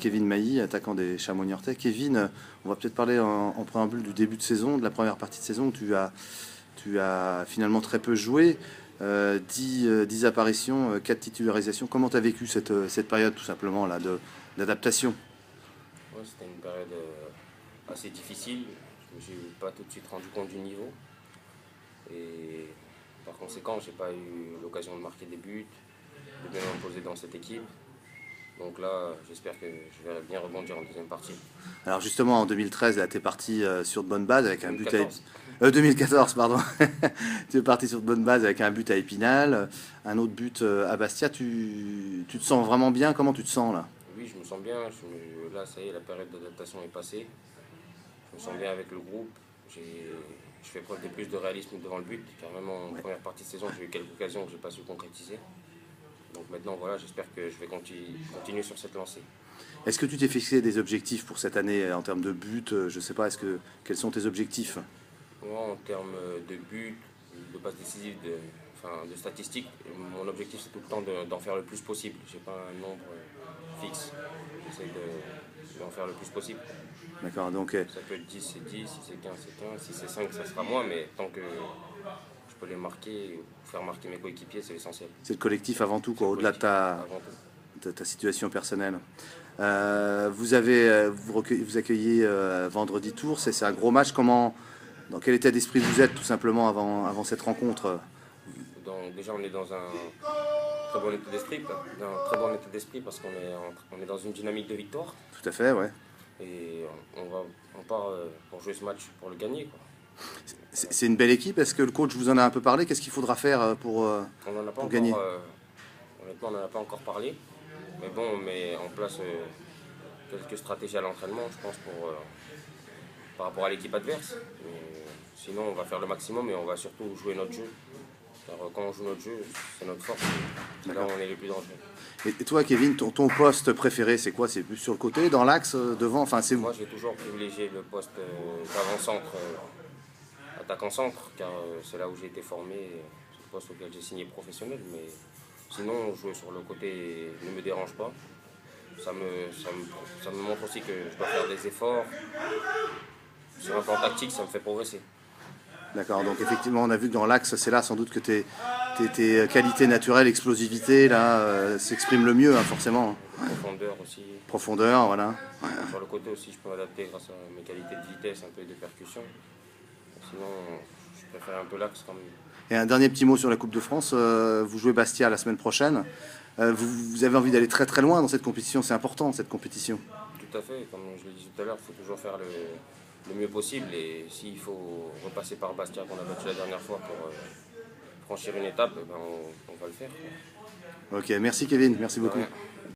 Kevin Mailly, attaquant des Chamois niortais. Kevin, on va peut-être parler en préambule du début de saison, de la première partie de saison où tu as finalement très peu joué. 10 apparitions, 4 titularisations. Comment tu as vécu cette période tout simplement là, d'adaptation? Ouais, c'était une période assez difficile. Je me suis pas tout de suite rendu compte du niveau. Et par conséquent, j'ai pas eu l'occasion de marquer des buts, de bien m'imposer dans cette équipe. Donc là, j'espère que je vais bien rebondir en deuxième partie. Alors justement, en 2013, tu es parti sur de bonnes bases avec un but à... 2014. 2014, pardon. Tu es parti sur de bonnes bases avec un but à Épinal, un autre but à Bastia. Tu te sens vraiment bien? Comment tu te sens là? Oui, je me sens bien. Là, ça y est, la période d'adaptation est passée. Je me sens bien avec le groupe. Je fais preuve de plus de réalisme devant le but, car même en première partie de saison, j'ai eu quelques occasions que je n'ai pas su concrétiser. Donc maintenant, voilà, j'espère que je vais continuer sur cette lancée. Est-ce que tu t'es fixé des objectifs pour cette année en termes de buts? Je sais pas, quels sont tes objectifs? Moi, en termes de buts, de passes décisives, de statistiques, mon objectif c'est tout le temps d'en faire le plus possible. Je n'ai pas un nombre fixe. J'essaie d'en faire le plus possible. D'accord, donc Ça peut être 10, c'est 10, si c'est 15, c'est 15, si c'est 5, ça sera moins, mais tant que je peux les marquer, ou faire marquer mes coéquipiers, c'est l'essentiel. c'est le collectif avant tout, quoi, au-delà de ta situation personnelle. Vous accueillez vendredi Tours, c'est un gros match. Dans quel état d'esprit vous êtes tout simplement avant cette rencontre? Déjà, on est dans un très bon état d'esprit, parce qu'on est dans une dynamique de victoire. Tout à fait, ouais. Et on part pour jouer ce match, pour le gagner, quoi. C'est une belle équipe. Est-ce que le coach vous en a un peu parlé? Qu'est-ce qu'il faudra faire pour gagner? Honnêtement, on n'en a pas encore parlé. Mais bon, on met en place quelques stratégies à l'entraînement, je pense, par rapport à l'équipe adverse. Sinon, on va faire le maximum et on va surtout jouer notre jeu. Car quand on joue notre jeu, c'est notre force. C'est là où on est le plus dangereux. Et toi, Kevin, ton poste préféré, c'est quoi? C'est plus sur le côté, dans l'axe, devant? Enfin, c'est où? Moi, j'ai toujours privilégié le poste d'avant-centre, attaquant-centre, car c'est là où j'ai été formé. C'est le poste auquel j'ai signé professionnel. Mais sinon, jouer sur le côté ne me dérange pas. Ça me montre aussi que je dois faire des efforts. Sur un plan tactique, ça me fait progresser. D'accord, donc effectivement, on a vu que dans l'axe, c'est là sans doute que tes qualités naturelles, explosivité, là, s'expriment le mieux, hein, forcément. Profondeur aussi. Profondeur, voilà. Sur le côté aussi, je peux m'adapter grâce à mes qualités de vitesse, un peu de percussion. Sinon, je préfère un peu l'axe quand même. Et un dernier petit mot sur la Coupe de France. Vous jouez Bastia la semaine prochaine. Vous avez envie d'aller très très loin dans cette compétition. C'est important, cette compétition. Tout à fait. Comme je l'ai dit tout à l'heure, il faut toujours faire le mieux possible. Et s'il faut repasser par Bastia qu'on a battu la dernière fois pour franchir une étape, ben on va le faire. Ok, merci Kevin, merci beaucoup.